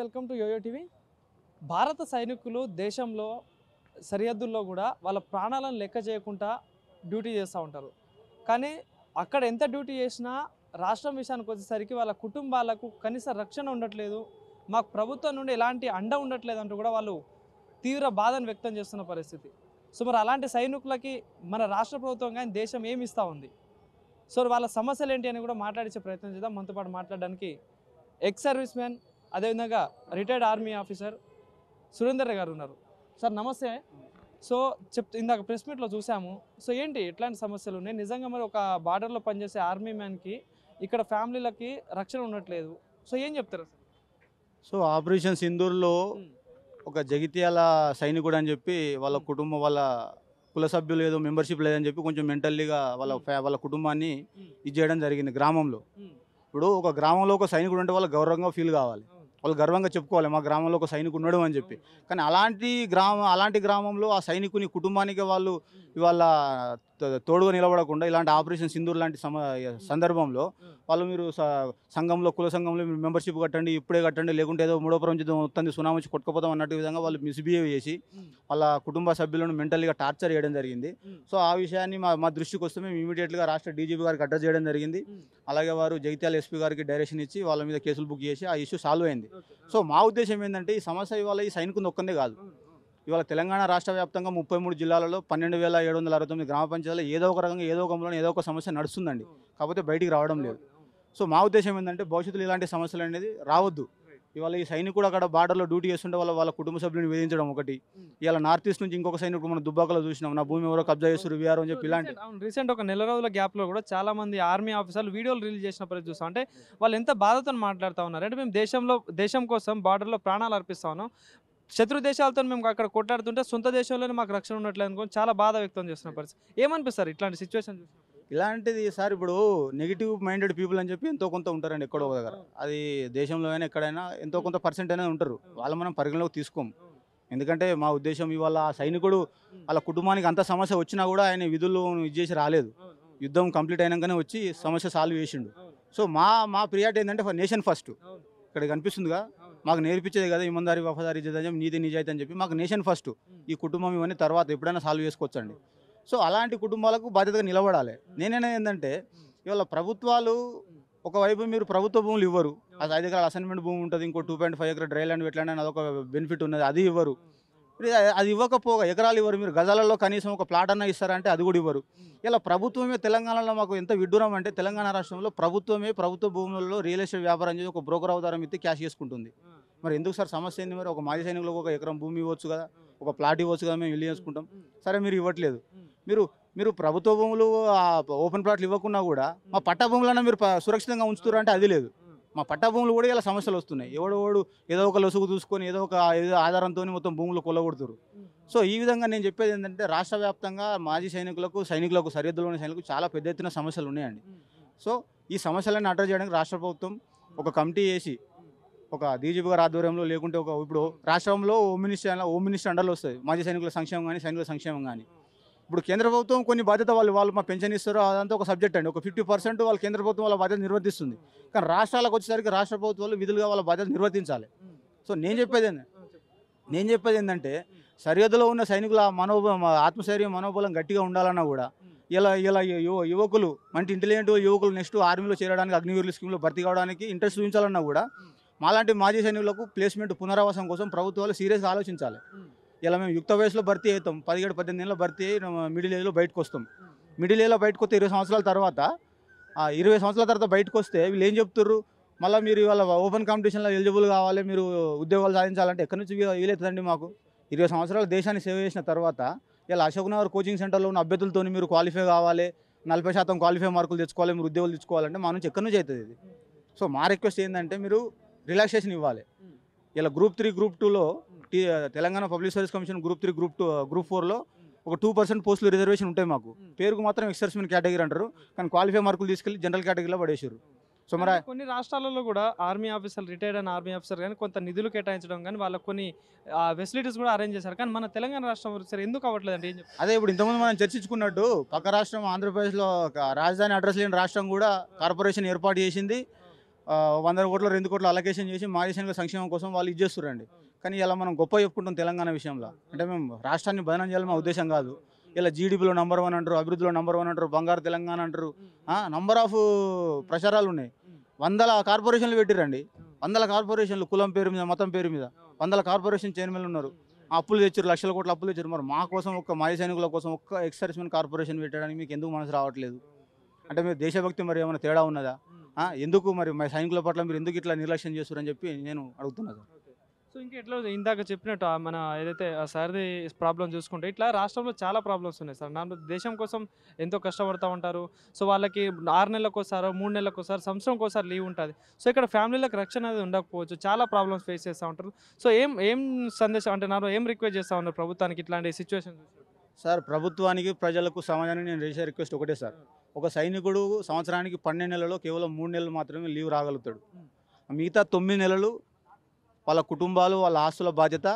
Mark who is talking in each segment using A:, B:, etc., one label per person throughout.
A: Welcome to yo-yo TV. భారత సైనికులు దేశంలో సరిహద్దుల్లో కూడా వాళ్ళ ప్రాణాలను లెక్క చేయకుండా డ్యూటీ చేస్తూ ఉంటారు. కానీ అక్కడ ఎంత డ్యూటీ చేసినా రాష్ట్రం విషయానికి వచ్చేసరికి వాళ్ళ కుటుంబాలకు కనీస రక్షణ ఉండట్లేదు, మాకు ప్రభుత్వం నుండి ఎలాంటి అండ ఉండట్లేదు అంటూ కూడా వాళ్ళు తీవ్ర బాధను వ్యక్తం చేస్తున్న పరిస్థితి. సో మరి అలాంటి సైనికులకి మన రాష్ట్ర ప్రభుత్వం కానీ దేశం ఏమి ఇస్తూ ఉంది, సో వాళ్ళ సమస్యలు ఏంటి అని కూడా మాట్లాడించే ప్రయత్నం చేద్దాం. మనతో పాటు మాట్లాడడానికి ఎక్స్ సర్వీస్ మ్యాన్, అదేవిధంగా రిటైర్డ్ ఆర్మీ ఆఫీసర్ సురేందర్ గారు ఉన్నారు. సార్ నమస్తే. సో ఇందాక ప్రెస్ మీట్లో చూసాము. సో ఏంటి ఎట్లాంటి సమస్యలు ఉన్నాయి నిజంగా? మరి ఒక బార్డర్లో పనిచేసే ఆర్మీ మ్యాన్కి ఇక్కడ ఫ్యామిలీలకి రక్షణ ఉండట్లేదు, సో ఏం చెప్తారు సార్?
B: సో ఆపరేషన్ సింధూర్లో ఒక జగిత్యాల సైనికుడు అని చెప్పి వాళ్ళ కుటుంబం, వాళ్ళ కుల సభ్యులు ఏదో మెంబర్షిప్ లేదని చెప్పి కొంచెం మెంటల్లీగా వాళ్ళ కుటుంబాన్ని ఇది చేయడం జరిగింది గ్రామంలో. ఇప్పుడు ఒక గ్రామంలో ఒక సైనికుడు ఉంటే వాళ్ళు గౌరవంగా ఫీల్ కావాలి, వాళ్ళు గర్వంగా చెప్పుకోవాలి మా గ్రామంలో ఒక సైనికుడు ఉన్నాడు అని చెప్పి. కానీ అలాంటి గ్రామంలో ఆ సైనికుని కుటుంబానికి వాళ్ళు ఇవాళ తోడుగా నిలబడకుండా ఇలాంటి ఆపరేషన్ సింధూర్ లాంటి సందర్భంలో వాళ్ళు మీరు సంఘంలో కుల సంఘంలో మీరు మెంబర్షిప్ కట్టండి, ఇప్పుడే కట్టండి, లేకుంటే ఏదో మూడో ప్రపంచం వస్తుంది సునామీ వచ్చి కొట్టుకుపోతాం అన్నట్టు విధంగా వాళ్ళు మిస్బిహేవ్ చేసి వాళ్ళ కుటుంబ సభ్యులను మెంటల్గా టార్చర్ చేయడం జరిగింది. సో ఆ విషయాన్ని మా దృష్టికి వస్తే మేము ఇమీడియట్గా రాష్ట్ర డీజీపీ గారికి అడ్రస్ చేయడం జరిగింది. అలాగే వారు జగిత్యాల ఎస్పీ గారికి డైరెక్షన్ ఇచ్చి వాళ్ళ మీద కేసులు బుక్ చేసి ఆ ఇష్యూ సాల్వ్ అయింది. సో మా ఉద్దేశం ఏంటంటే ఈ సమస్య ఇవాళ ఈ సైనికుని ఒక్కందే కాదు, ఇవాళ తెలంగాణ రాష్ట్ర వ్యాప్తంగా 33 జిల్లాలలో 12,769 గ్రామ పంచాయతీలో ఏదో ఒక రకంగా ఏదో ఒక ఏదో ఒక సమస్య నడుస్తుందండి, కాకపోతే బయటికి రావడం లేదు. సో మా ఉద్దేశం ఏంటంటే భవిష్యత్తులో ఇలాంటి సమస్యలు అనేది రావద్దు. ఇవాళ ఈ సైనికుడు అక్కడ బార్డర్లో డ్యూటీ చేస్తుంటే వాళ్ళ కుటుంబ సభ్యులను వేధించడం ఒకటి. ఇవాళ నార్త్ ఈస్ట్ నుంచి ఇంకొక సైనికుడు మనం దుబ్బాకలో చూసినాం, నా భూమి ఎవరో కబ్జా చేస్తారు వీఆర్ అని చెప్పి ఇలాంటి.
A: రీసెంట్ ఒక నెల రోజుల గ్యాప్లో కూడా చాలా మంది ఆర్మీ ఆఫీసర్లు వీడియోలు రిలీజ్ చేసిన పరిస్థితి చూస్తాం. అంటే వాళ్ళు ఎంత బాధతో మాట్లాడుతూ ఉన్నారు అంటే మేము దేశం కోసం బార్డర్లో ప్రాణాలు అర్పిస్తా ఉన్నాం, శత్రు దేశాలతో మేము అక్కడ కొట్లాడుతుంటే సొంత దేశంలోనే మాకు రక్షణ ఉండట్లేదు అనుకోని చాలా బాధ వ్యక్తం చేస్తున్న పరిస్థితి. ఏమనిపిస్తారు ఇట్లాంటి సిచ్యువేషన్ చూసినప్పుడు?
B: ఇలాంటిది సార్ ఇప్పుడు నెగిటివ్ మైండెడ్ పీపుల్ అని చెప్పి ఎంతో కొంత ఉంటారండి ఎక్కడో ఒక దగ్గర. అది దేశంలో అయినా ఎక్కడైనా ఎంతో కొంత పర్సెంట్ అనేది ఉంటారు, వాళ్ళు మనం పరిగణలోకి తీసుకోము. ఎందుకంటే మా ఉద్దేశం ఇవాళ ఆ సైనికుడు వాళ్ళ కుటుంబానికి అంత సమస్య వచ్చినా కూడా ఆయన విధులు ఇది చేసి రాలేదు, యుద్ధం కంప్లీట్ అయినాకనే వచ్చి సమస్య సాల్వ్ చేసిండు. సో మా ప్రియారిటీ ఏంటంటే నేషన్ ఫస్ట్. ఇక్కడ కనిపిస్తుందిగా మాకు నేర్పించేది కదా ఇమందారి వఫాదారి చెప్పి నీతి నిజాయితీ అని చెప్పి, మాకు నేషన్ ఫస్ట్, ఈ కుటుంబం ఇవన్నీ తర్వాత ఎప్పుడైనా సాల్వ్ చేసుకోవచ్చండి. సో అలాంటి కుటుంబాలకు బాధ్యతగా నిలబడాలి. నేనేనా ఏంటంటే ఇవాళ ప్రభుత్వాలు ఒకవైపు మీరు ప్రభుత్వ భూములు ఇవ్వరు, అది 5 ఎకరాల అసైన్మెంట్ భూమి ఉంటుంది, ఇంకో 2.5 ఎకరా డ్రై ల్యాండ్ వెట్లాండ్ అని అదొక బెనిఫిట్ ఉన్నది, అది ఇవ్వరు. అది ఇవ్వకపోగా ఎకరాలు ఇవ్వరు, మీరు గజాలలో కనీసం ఒక ప్లాట్ అన్న ఇస్తారంటే అది కూడా ఇవ్వరు. ఇలా ప్రభుత్వమే తెలంగాణలో మాకు ఎంత విడ్డూరం అంటే తెలంగాణ రాష్ట్రంలో ప్రభుత్వమే ప్రభుత్వ భూములలో రియల్ ఎస్టేట్ వ్యాపారం చేసి ఒక బ్రోకర్ అవతారం ఇస్తే క్యాష్ చేసుకుంటుంది. మరి ఎందుకు సార్ సమస్య ఏంది? మరి ఒక మాజీ సైనికులకు ఒక ఎకరం భూమి ఇవ్వచ్చు కదా, ఒక ప్లాట్ ఇవ్వచ్చు కదా, మేము ఇల్లు చేసుకుంటాం. సరే మీరు ఇవ్వట్లేదు, మీరు ప్రభుత్వ భూములు ఓపెన్ ప్లాట్లు ఇవ్వకున్నా కూడా మా పట్టా భూములన్నా మీరు సురక్షితంగా ఉంచుతారు అంటే అది లేదు. మా పట్టా భూములు కూడా ఇలా సమస్యలు వస్తున్నాయి, ఎవడు ఏదో ఒక లొసుగు చూసుకొని ఏదో ఆధారంతో మొత్తం భూములు కొల్లగొడుతున్నారు. సో ఈ విధంగా నేను చెప్పేది ఏంటంటే రాష్ట్ర వ్యాప్తంగా మాజీ సైనికులకు సరిహద్దులోని సైనికులకు చాలా పెద్ద ఎత్తున సమస్యలు ఉన్నాయండి. సో ఈ సమస్యలను అడ్రస్ చేయడానికి రాష్ట్ర ప్రభుత్వం ఒక కమిటీ వేసి ఒక డీజీపీ గారి ఆధ్వర్యంలో, లేకుంటే ఇప్పుడు రాష్ట్రంలో హోమ్ మినిస్టర్ అండర్లో వస్తుంది మాజీ సైనికుల సంక్షేమం కానీ సైనికుల సంక్షేమం కానీ. ఇప్పుడు కేంద్ర ప్రభుత్వం కొన్ని బాధ్యత వాళ్ళు మా పెన్షన్ ఇస్తారు, అదంతా ఒక సబ్జెక్ట్ అండి. ఒక 50% వాళ్ళు కేంద్ర ప్రభుత్వం వాళ్ళ బాధ్యత నిర్వర్తిస్తుంది, కానీ రాష్ట్రాలకు వచ్చేసరికి రాష్ట్ర ప్రభుత్వాలు విధులుగా వాళ్ళ బాధ్యత నిర్వర్తించాలి. సో నేను చెప్పేది ఏంటంటే సరిహద్దులో ఉన్న సైనికుల ఆత్మశైర్యం మనోబలం గట్టిగా ఉండాలన్నా కూడా ఇలా యువకులు మంచి ఇంటెలిజెంట్ యువకులు నెక్స్ట్ ఆర్మీలో చేరడానికి అగ్నివీరుల స్కీమ్లో భర్తీ కావడానికి ఇంట్రెస్ట్ చూపించాలన్నా కూడా మాలాంటి మాజీ సైనికులకు ప్లేస్మెంట్ పునరావాసం కోసం ప్రభుత్వాలు సీరియస్గా ఆలోచించాలి. ఇలా మేము యుక్త వయసులో భర్తీ అవుతాం, 17-18 ఏళ్ళలో భర్తీ అయ్యి మిడిల్ ఏజ్లో బయటకు వస్తాం. మిడిల్ ఏజ్లో బయటకు వస్తే 20 సంవత్సరాల తర్వాత బయటకు వస్తే వీళ్ళు ఏం చెప్తుర్రు, మళ్ళీ మీరు ఇవాళ ఓపెన్ కాంపిటీషన్లో ఎలిజిబుల్ కావాలి, మీరు ఉద్యోగాలు సాధించాలంటే ఎక్కడి నుంచి వీలవుతుందండి? మాకు 20 సంవత్సరాలు దేశాన్ని సేవ చేసిన తర్వాత ఇలా అశోక్ నగర్ కోచింగ్ సెంటర్లో ఉన్న అభ్యర్థులతో మీరు క్వాలిఫై కావాలి, 40% క్వాలిఫై మార్కులు తెచ్చుకోవాలి, మీరు ఉద్యోగాలు తెచ్చుకోవాలంటే మా నుంచి ఎక్కడి నుంచి అవుతుంది ఇది? సో మా రిక్వెస్ట్ ఏంటంటే మీరు రిలాక్సేషన్ ఇవ్వాలి. ఇలా గ్రూప్ 3 గ్రూప్ 2లో Telangana public service commission group 3 group 4లో ఒక 2% పోస్టులు రిజర్వేషన్ ఉంటాయి. మాకు పేరుకు మాత్రం ఎక్సర్స్మెన్ కేటగిరీ అంటారు, కానీ క్వాలిఫై మార్కులు తీసుకెళ్ళి జనరల్ కేటగిరీలో పడేసారు. సో మరి
A: కొన్ని రాష్ట్రాలలో కూడా ఆర్మీ ఆఫీసర్, రిటైర్డ్ అయిన ఆర్మీ ఆఫీసర్ కానీ కొంత నిధులు కేటాయించడం కానీ వాళ్ళకు కొన్ని ఫెసిలిటీస్ కూడా అరేంజ్ చేశారు, కానీ మన తెలంగాణ రాష్ట్రం సరే ఎందుకు అవ్వట్లేదు అంటే ఏం చెప్తారు?
B: అదే ఇప్పుడు ఇంతకుముందు మనం చర్చించుకున్నట్టు పక్క రాష్ట్రం ఆంధ్రప్రదేశ్లో రాజధాని అడ్రస్ లేని రాష్ట్రం కూడా కార్పొరేషన్ ఏర్పాటు చేసింది. 100 కోట్లు 2 కోట్లు అలొకేషన్ చేసి మాజీ సైనికుల సంక్షేమం కోసం వాళ్ళు ఇది చేస్తుర్రండి. కానీ ఇలా మనం గొప్ప చెప్పుకుంటాం తెలంగాణ విషయంలో. అంటే మేము రాష్ట్రాన్ని బదనం చేయాలని మా ఉద్దేశం కాదు. ఇలా జీడీపీలో నంబర్ 1 అంటారు, అభివృద్ధిలో నంబర్ 1 అంటారు, బంగారు తెలంగాణ అంటారు. నంబర్ ఆఫ్ ప్రచారాలు ఉన్నాయి. వందల కార్పొరేషన్లు పెట్టిరండి. వందల కార్పొరేషన్లు కులం పేరు మీద, మతం పేరు మీద వందల కార్పొరేషన్ చైర్మన్లు ఉన్నారు. అప్పులు తెచ్చారు, లక్షల కోట్ల అప్పులు తెచ్చారు. మరి మా కోసం ఒక్క మాజీ సైనికుల కోసం ఒక్క ఎక్స్ సర్వీస్మెన్ కార్పొరేషన్ పెట్టడానికి మీకు ఎందుకు మనసు రావట్లేదు? అంటే మీరు దేశభక్తి మరి ఏమైనా తేడా ఉన్నదా? ఎందుకు మరి మా సైనికుల పట్ల మీరు ఎందుకు ఇట్లా నిర్లక్ష్యం చేస్తారని చెప్పి నేను అడుగుతున్నా సార్.
A: సో ఇంకా ఎట్లా ఇందాక చెప్పినట్టు మన ఏదైతే సార్ది ప్రాబ్లం చూసుకుంటే ఇట్లా రాష్ట్రంలో చాలా ప్రాబ్లమ్స్ ఉన్నాయి సార్. దేశం కోసం ఎంతో కష్టపడతా ఉంటారు. సో వాళ్ళకి 6 నెలలకోసారో 3 నెలలకోసారి సంవత్సరంకోసారి లీవ్ ఉంటుంది. సో ఇక్కడ ఫ్యామిలీలకు రక్షణ అనేది ఉండకపోవచ్చు. చాలా ప్రాబ్లమ్స్ ఫేస్ చేస్తూ ఉంటారు. సో ఏం సందేశం అంటే ఏం రిక్వెస్ట్ చేస్తూ ఉన్నారు ప్రభుత్వానికి ఇట్లాంటి సిచ్యువేషన్?
B: సార్ ప్రభుత్వానికి, ప్రజలకు, సమాజానికి నేను చేసే రిక్వెస్ట్ ఒకటే సార్. ఒక సైనికుడు సంవత్సరానికి 12 నెలల్లో కేవలం 3 నెలలు మాత్రమే లీవ్ రాగలుగుతాడు. మిగతా 9 నెలలు వాళ్ళ కుటుంబాలు, వాళ్ళ ఆస్తుల బాధ్యత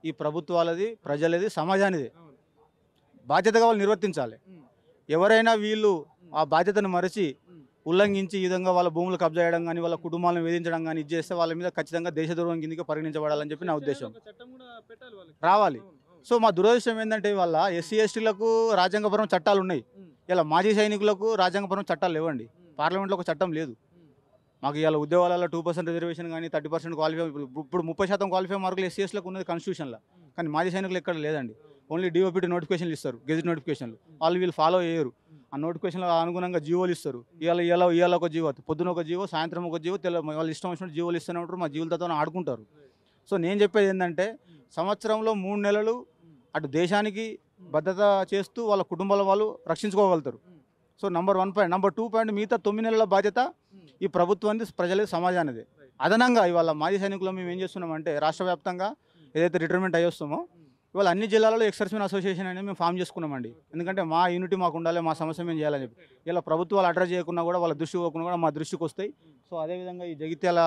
B: ఈ ప్రభుత్వాలది, ప్రజలది, సమాజానిది. బాధ్యతగా వాళ్ళు నిర్వర్తించాలి. ఎవరైనా వీళ్ళు ఆ బాధ్యతను మరచి ఉల్లంఘించి ఈ విధంగా వాళ్ళ భూములు కబ్జా చేయడం కానీ, వాళ్ళ కుటుంబాలను వేధించడం కానీ ఇది చేస్తే వాళ్ళ మీద ఖచ్చితంగా దేశద్రోహం కిందకి పరిగణించబడాలని చెప్పి నా ఉద్దేశం. రావాలి. సో మా దురదృష్టం ఏంటంటే వాళ్ళ ఎస్సీ ఎస్టీలకు రాజ్యాంగపరం చట్టాలు ఉన్నాయి. ఇలా మాజీ సైనికులకు రాజ్యాంగపరం చట్టాలు లేవండి. పార్లమెంట్లో ఒక చట్టం లేదు. మాకు ఇవాళ ఉద్యోగాలలో 2% రిజర్వేషన్ కానీ 30% క్వాలిఫై, ఇప్పుడు 30% క్వాలిఫై మార్కులు ఎస్సీఎస్లకు ఉన్నది కాన్స్టిట్యూషన్లో. కానీ మాజీ సైనికులు ఎక్కడ లేదండి. ఓన్లీ డిఓపిటీ నోటిఫికేషన్లు ఇస్తారు, గెజిట్ నోటిఫికేషన్లు. వీళ్ళు ఫాలో చేయరు. ఆ నోటిఫికేషన్లో అనుగుణంగా జీవోలు ఇస్తారు. ఇవాళ ఒక జీవో, పొద్దున ఒక జీవో, సాయంత్రం ఒక జీవో, వాళ్ళు ఇష్టం వచ్చినట్టు జీవోలు ఇస్తూనే ఉంటారు. మా జీవులతో ఆడుకుంటారు. సో నేను చెప్పేది ఏంటంటే సంవత్సరంలో 3 నెలలు అటు దేశానికి భద్రత చేస్తూ వాళ్ళ కుటుంబాల వాళ్ళు రక్షించుకోగలుగుతారు. So number 1 point. Number 2 point, మిగతా 9 నెలల బాధ్యత ఈ ప్రభుత్వానికి, ప్రజలది, సమాజానిది. అదనంగా ఇవాళ మాజీ సైనికులు మేము ఏం చేస్తున్నామంటే రాష్ట్ర వ్యాప్తంగా ఏదైతే రిటైర్మెంట్ అయ్యేస్తామో ఇవాళ అన్ని జిల్లాలలో ఎక్స్ సర్వీస్మెన్ అసోసియేషన్ అనేది మేము ఫామ్ చేసుకున్నామండి. ఎందుకంటే మా యూనిటీ మాకు ఉండాలి, మా సమస్య మేము చేయాలని చెప్పి. ఇలా ప్రభుత్వాలు అడ్రస్ చేయకుండా కూడా, వాళ్ళ దృష్టి పోకుండా కూడా మా దృష్టికి వస్తాయి. సో అదేవిధంగా ఈ జగిత్యాల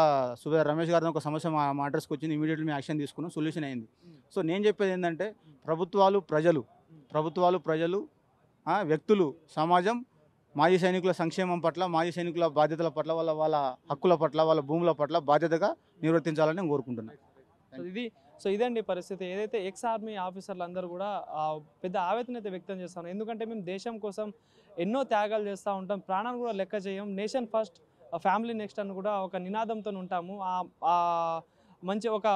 B: రమేష్ గారిని ఒక సమస్య మా అడ్రస్కి వచ్చింది. ఇమీడియట్లీ మేము యాక్షన్ తీసుకున్నాం, సొల్యూషన్ అయింది. సో నేను చెప్పేది ఏంటంటే ప్రభుత్వాలు, ప్రజలు, వ్యక్తులు, సమాజం మాజీ సైనికుల సంక్షేమం పట్ల, మాజీ సైనికుల బాధ్యతల పట్ల, వాళ్ళ హక్కుల పట్ల, వాళ్ళ భూముల పట్ల బాధ్యతగా నిర్వర్తించాలని నేను కోరుకుంటున్నాను.
A: సో ఇదండి పరిస్థితి. ఏదైతే ఎక్స్ ఆర్మీ ఆఫీసర్లు అందరూ కూడా పెద్ద ఆవేదన అయితే వ్యక్తం చేస్తాను. ఎందుకంటే మేము దేశం కోసం ఎన్నో త్యాగాలు చేస్తూ ఉంటాం, ప్రాణాలు కూడా లెక్క చేయం. నేషన్ ఫస్ట్, ఫ్యామిలీ నెక్స్ట్ అని కూడా ఒక నినాదంతో ఉంటాము, మంచి ఒక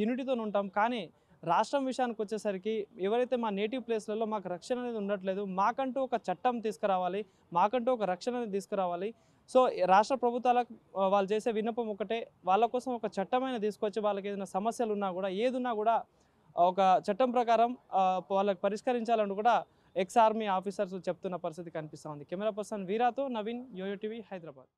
A: యూనిటీతో ఉంటాం. కానీ రాష్ట్రం విషయానికి వచ్చేసరికి ఎవరైతే మా నేటివ్ ప్లేస్లలో మాకు రక్షణ అనేది ఉండట్లేదు. మాకంటూ ఒక చట్టం తీసుకురావాలి, మాకంటూ ఒక రక్షణ అనేది తీసుకురావాలి. సో రాష్ట్ర ప్రభుత్వాలకు వాళ్ళు చేసే విన్నపం ఒకటే, వాళ్ళ కోసం ఒక చట్టమైన తీసుకొచ్చి వాళ్ళకి ఏదైనా సమస్యలు ఉన్నా కూడా, ఏదున్నా కూడా ఒక చట్టం ప్రకారం వాళ్ళకి పరిష్కరించాలని కూడా ఎక్స్ ఆర్మీ ఆఫీసర్స్ చెప్తున్న పరిస్థితి కనిపిస్తూ ఉంది. కెమెరా పర్సన్ వీరాతో నవీన్, యోయో టీవీ, హైదరాబాద్.